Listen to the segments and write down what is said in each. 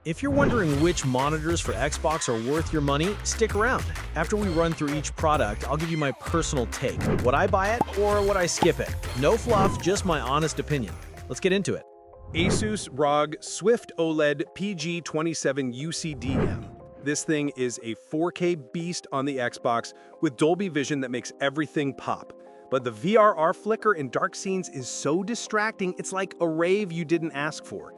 If you're wondering which monitors for Xbox are worth your money, stick around. After we run through each product, I'll give you my personal take. Would I buy it or would I skip it? No fluff, just my honest opinion. Let's get into it. Asus ROG Swift OLED PG27 UCDM. This thing is a 4K beast on the Xbox with Dolby Vision that makes everything pop. But the VRR flicker in dark scenes is so distracting, it's like a rave you didn't ask for.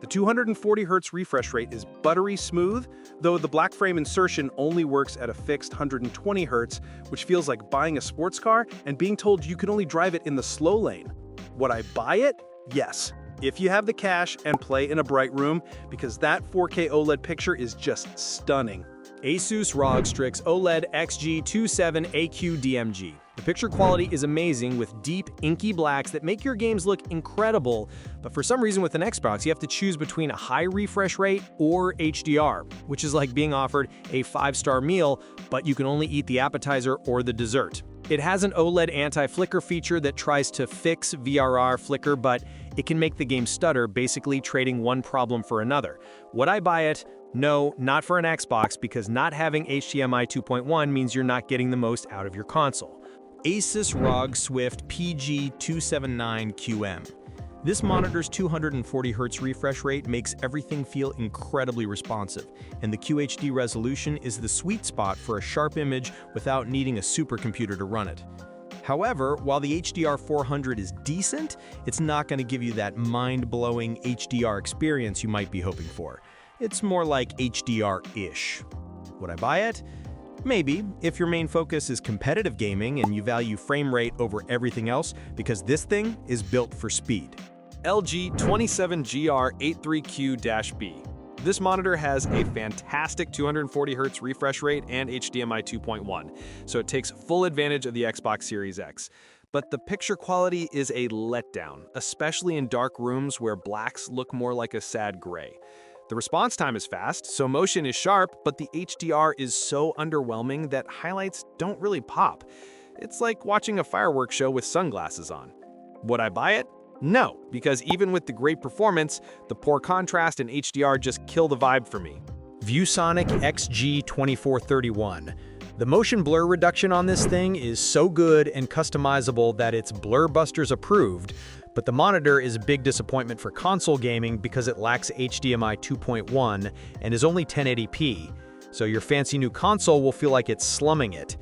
The 240Hz refresh rate is buttery smooth, though the black frame insertion only works at a fixed 120Hz, which feels like buying a sports car and being told you can only drive it in the slow lane. Would I buy it? Yes, if you have the cash and play in a bright room, because that 4K OLED picture is just stunning. Asus ROG Strix OLED XG27AQ DMG. The picture quality is amazing with deep, inky blacks that make your games look incredible, but for some reason with an Xbox, you have to choose between a high refresh rate or HDR, which is like being offered a 5-star meal, but you can only eat the appetizer or the dessert. It has an OLED anti-flicker feature that tries to fix VRR flicker, but it can make the game stutter, basically trading one problem for another. Would I buy it? No, not for an Xbox, because not having HDMI 2.1 means you're not getting the most out of your console. Asus ROG Swift PG279QM. This monitor's 240Hz refresh rate makes everything feel incredibly responsive, and the QHD resolution is the sweet spot for a sharp image without needing a supercomputer to run it. However, while the HDR 400 is decent, it's not going to give you that mind-blowing HDR experience you might be hoping for. It's more like HDR-ish. Would I buy it? Maybe, if your main focus is competitive gaming and you value frame rate over everything else, because this thing is built for speed. LG 27GR83Q-B. This monitor has a fantastic 240Hz refresh rate and HDMI 2.1, so it takes full advantage of the Xbox Series X. But the picture quality is a letdown, especially in dark rooms where blacks look more like a sad gray. The response time is fast, so motion is sharp, but the HDR is so underwhelming that highlights don't really pop. It's like watching a fireworks show with sunglasses on. Would I buy it? No, because even with the great performance, the poor contrast and HDR just kill the vibe for me. ViewSonic XG2431. The motion blur reduction on this thing is so good and customizable that it's Blur Busters approved, but the monitor is a big disappointment for console gaming because it lacks HDMI 2.1 and is only 1080p, so your fancy new console will feel like it's slumming it.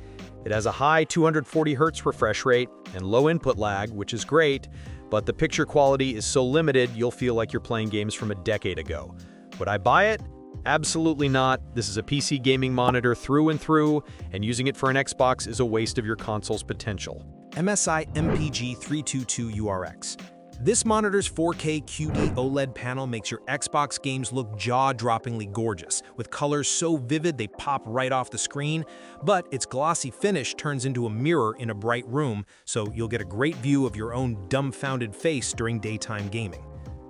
It has a high 240Hz refresh rate and low input lag, which is great, but the picture quality is so limited you'll feel like you're playing games from a decade ago. Would I buy it? Absolutely not. This is a PC gaming monitor through and through, and using it for an Xbox is a waste of your console's potential. MSI MPG322URX. This monitor's 4K QD OLED panel makes your Xbox games look jaw-droppingly gorgeous, with colors so vivid they pop right off the screen, but its glossy finish turns into a mirror in a bright room, so you'll get a great view of your own dumbfounded face during daytime gaming.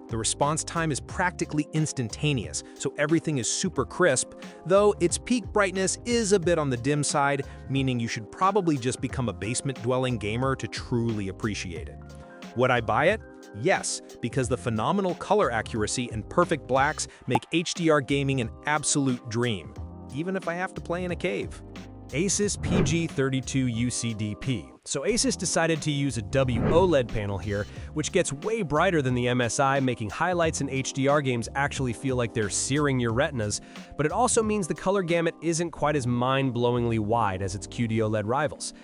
The response time is practically instantaneous, so everything is super crisp, though its peak brightness is a bit on the dim side, meaning you should probably just become a basement-dwelling gamer to truly appreciate it. Would I buy it? Yes, because the phenomenal color accuracy and perfect blacks make HDR gaming an absolute dream, even if I have to play in a cave. Asus PG32UCDP. So Asus decided to use a WOLED panel here, which gets way brighter than the MSI, making highlights in HDR games actually feel like they're searing your retinas, but it also means the color gamut isn't quite as mind-blowingly wide as its QD OLED rivals.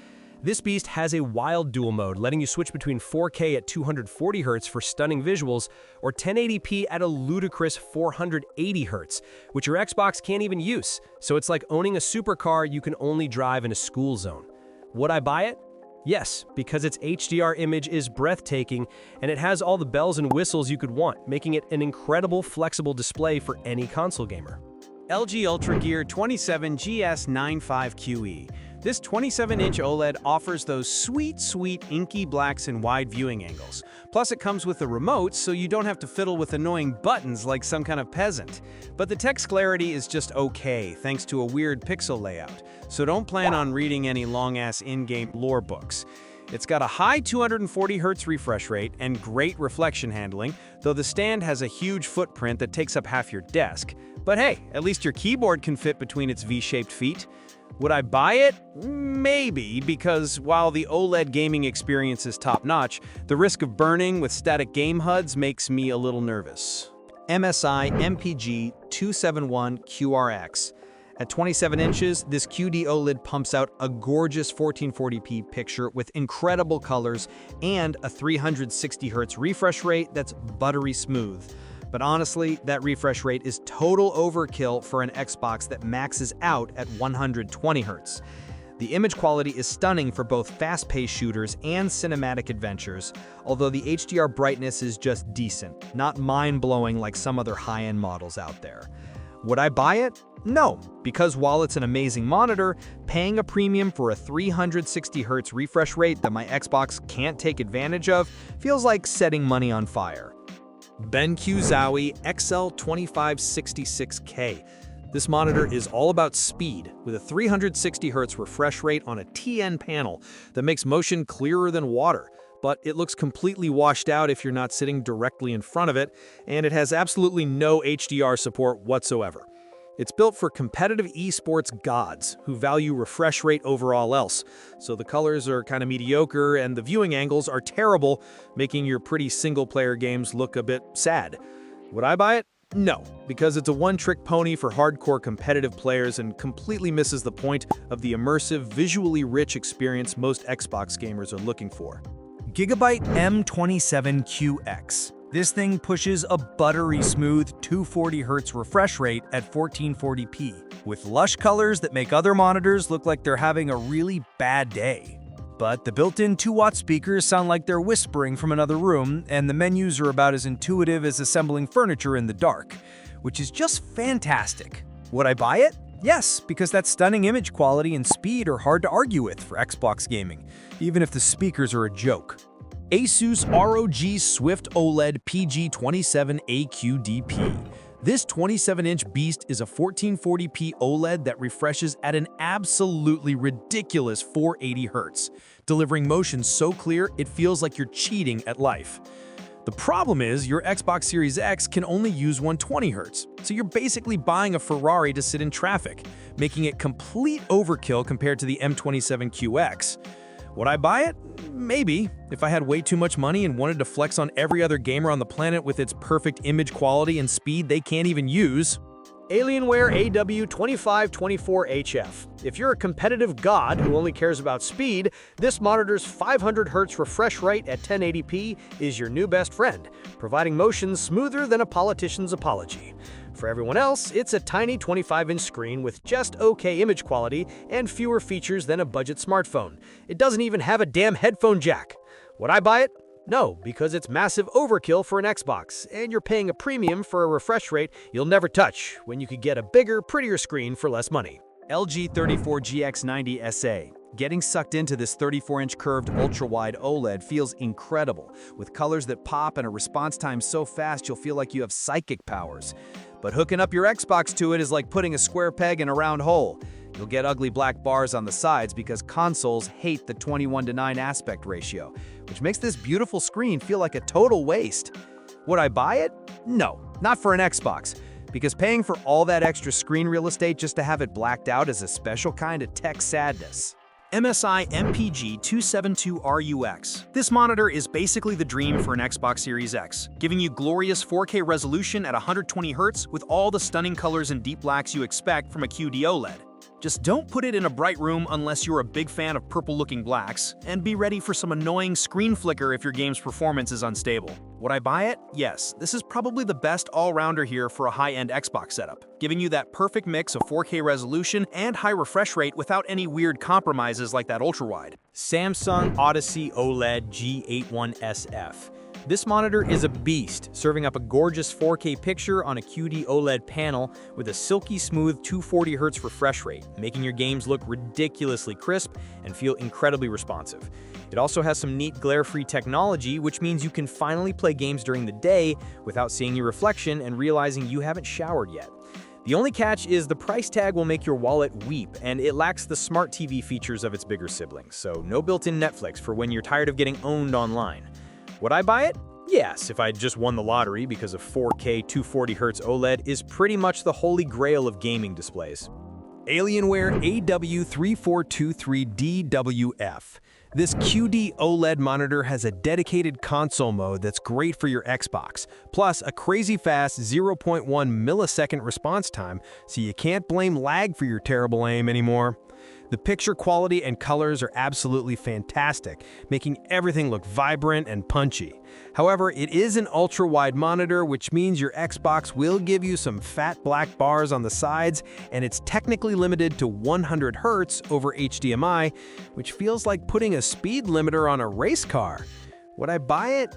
This beast has a wild dual mode, letting you switch between 4K at 240Hz for stunning visuals, or 1080p at a ludicrous 480Hz, which your Xbox can't even use, so it's like owning a supercar you can only drive in a school zone. Would I buy it? Yes, because its HDR image is breathtaking, and it has all the bells and whistles you could want, making it an incredible flexible display for any console gamer. LG UltraGear 27GS95QE. This 27-inch OLED offers those sweet inky blacks and wide viewing angles. Plus it comes with a remote, so you don't have to fiddle with annoying buttons like some kind of peasant. But the text clarity is just okay, thanks to a weird pixel layout, so don't plan on reading any long-ass in-game lore books. It's got a high 240Hz refresh rate and great reflection handling, though the stand has a huge footprint that takes up half your desk. But hey, at least your keyboard can fit between its V-shaped feet. Would I buy it? Maybe, because while the OLED gaming experience is top-notch, the risk of burning with static game HUDs makes me a little nervous. MSI MPG 271QRX. At 27 inches, this QD OLED pumps out a gorgeous 1440p picture with incredible colors and a 360Hz refresh rate that's buttery smooth. But honestly, that refresh rate is total overkill for an Xbox that maxes out at 120Hz. The image quality is stunning for both fast-paced shooters and cinematic adventures, although the HDR brightness is just decent, not mind-blowing like some other high-end models out there. Would I buy it? No, because while it's an amazing monitor, paying a premium for a 360Hz refresh rate that my Xbox can't take advantage of feels like setting money on fire. BenQ Zowie XL2566K. This monitor is all about speed, with a 360Hz refresh rate on a TN panel that makes motion clearer than water, but it looks completely washed out if you're not sitting directly in front of it, and it has absolutely no HDR support whatsoever. It's built for competitive esports gods who value refresh rate over all else, so the colors are kind of mediocre and the viewing angles are terrible, making your pretty single-player games look a bit sad. Would I buy it? No, because it's a one-trick pony for hardcore competitive players and completely misses the point of the immersive, visually rich experience most Xbox gamers are looking for. Gigabyte M27QX. This thing pushes a buttery smooth 240Hz refresh rate at 1440p, with lush colors that make other monitors look like they're having a really bad day. But the built-in 2-watt speakers sound like they're whispering from another room, and the menus are about as intuitive as assembling furniture in the dark, which is just fantastic. Would I buy it? Yes, because that stunning image quality and speed are hard to argue with for Xbox gaming, even if the speakers are a joke. Asus ROG Swift OLED PG27AQDP. This 27-inch beast is a 1440p OLED that refreshes at an absolutely ridiculous 480 Hz, delivering motion so clear it feels like you're cheating at life. The problem is your Xbox Series X can only use 120 Hz, so you're basically buying a Ferrari to sit in traffic, making it complete overkill compared to the M27QX. Would I buy it? Maybe, if I had way too much money and wanted to flex on every other gamer on the planet with its perfect image quality and speed they can't even use. Alienware AW2524HF. If you're a competitive god who only cares about speed, this monitor's 500Hz refresh rate at 1080p is your new best friend, providing motion smoother than a politician's apology. For everyone else, it's a tiny 25-inch screen with just okay image quality and fewer features than a budget smartphone. It doesn't even have a damn headphone jack. Would I buy it? No, because it's massive overkill for an Xbox, and you're paying a premium for a refresh rate you'll never touch when you could get a bigger, prettier screen for less money. LG 34GX90SA. Getting sucked into this 34-inch curved ultra-wide OLED feels incredible, with colors that pop and a response time so fast you'll feel like you have psychic powers. But hooking up your Xbox to it is like putting a square peg in a round hole. You'll get ugly black bars on the sides because consoles hate the 21:9 aspect ratio, which makes this beautiful screen feel like a total waste. Would I buy it? No, not for an Xbox, because paying for all that extra screen real estate just to have it blacked out is a special kind of tech sadness. MSI MPG 272RUX. This monitor is basically the dream for an Xbox Series X, giving you glorious 4K resolution at 120 Hz with all the stunning colors and deep blacks you expect from a QD OLED. Just don't put it in a bright room unless you're a big fan of purple-looking blacks, and be ready for some annoying screen flicker if your game's performance is unstable. Would I buy it? Yes, this is probably the best all-rounder here for a high-end Xbox setup, giving you that perfect mix of 4K resolution and high refresh rate without any weird compromises like that ultra-wide. Samsung Odyssey OLED G81SF. This monitor is a beast, serving up a gorgeous 4K picture on a QD OLED panel with a silky smooth 240Hz refresh rate, making your games look ridiculously crisp and feel incredibly responsive. It also has some neat glare-free technology, which means you can finally play games during the day without seeing your reflection and realizing you haven't showered yet. The only catch is the price tag will make your wallet weep, and it lacks the smart TV features of its bigger siblings, so no built-in Netflix for when you're tired of getting owned online. Would I buy it? Yes, if I just won the lottery because of 4K 240Hz OLED is pretty much the holy grail of gaming displays. Alienware AW3423DWF. This QD OLED monitor has a dedicated console mode that's great for your Xbox, plus a crazy fast 0.1 millisecond response time, so you can't blame lag for your terrible aim anymore. The picture quality and colors are absolutely fantastic, making everything look vibrant and punchy. However, it is an ultra-wide monitor, which means your Xbox will give you some fat black bars on the sides, and it's technically limited to 100 Hz over HDMI, which feels like putting a speed limiter on a race car. Would I buy it?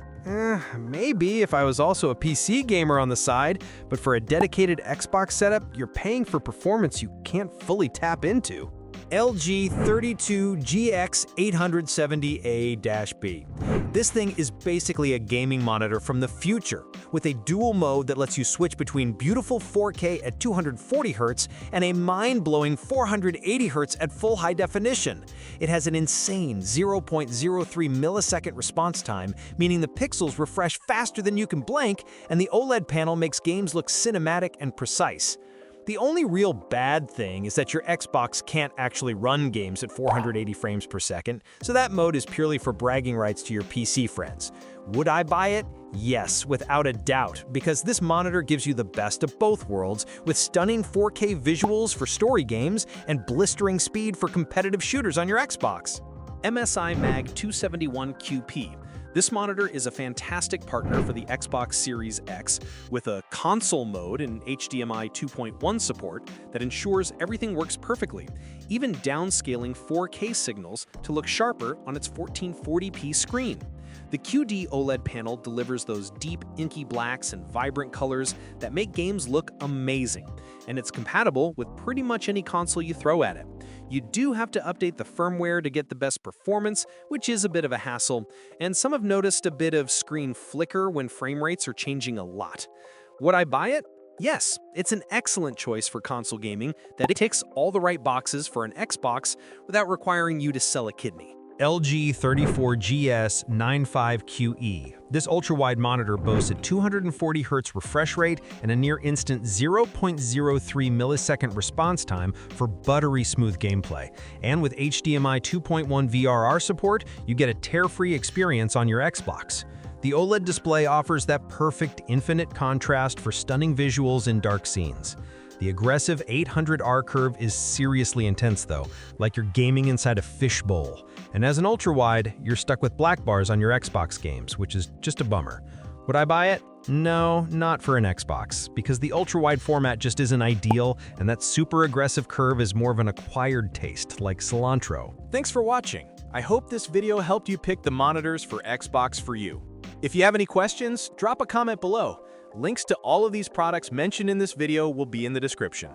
Maybe if I was also a PC gamer on the side, but for a dedicated Xbox setup, you're paying for performance you can't fully tap into. LG 32GX870A-B. This thing is basically a gaming monitor from the future, with a dual mode that lets you switch between beautiful 4K at 240 Hz and a mind-blowing 480 Hz at full high definition. It has an insane 0.03 millisecond response time, meaning the pixels refresh faster than you can blink, and the OLED panel makes games look cinematic and precise. The only real bad thing is that your Xbox can't actually run games at 480 frames per second, so that mode is purely for bragging rights to your PC friends. Would I buy it? Yes, without a doubt, because this monitor gives you the best of both worlds, with stunning 4K visuals for story games and blistering speed for competitive shooters on your Xbox. MSI Mag 271QP. This monitor is a fantastic partner for the Xbox Series X with a console mode and HDMI 2.1 support that ensures everything works perfectly, even downscaling 4K signals to look sharper on its 1440p screen. The QD OLED panel delivers those deep, inky blacks and vibrant colors that make games look amazing, and it's compatible with pretty much any console you throw at it. You do have to update the firmware to get the best performance, which is a bit of a hassle, and some have noticed a bit of screen flicker when frame rates are changing a lot. Would I buy it? Yes, it's an excellent choice for console gaming that ticks all the right boxes for an Xbox without requiring you to sell a kidney. LG 34GS95QE. This ultra-wide monitor boasts a 240 Hz refresh rate and a near-instant 0.03 millisecond response time for buttery smooth gameplay. And with HDMI 2.1 VRR support, you get a tear-free experience on your Xbox. The OLED display offers that perfect infinite contrast for stunning visuals in dark scenes. The aggressive 800R curve is seriously intense though, like you're gaming inside a fishbowl. And as an ultra-wide, you're stuck with black bars on your Xbox games, which is just a bummer. Would I buy it? No, not for an Xbox, because the ultra-wide format just isn't ideal, and that super aggressive curve is more of an acquired taste, like cilantro. Thanks for watching. I hope this video helped you pick the monitors for Xbox for you. If you have any questions, drop a comment below. Links to all of these products mentioned in this video will be in the description.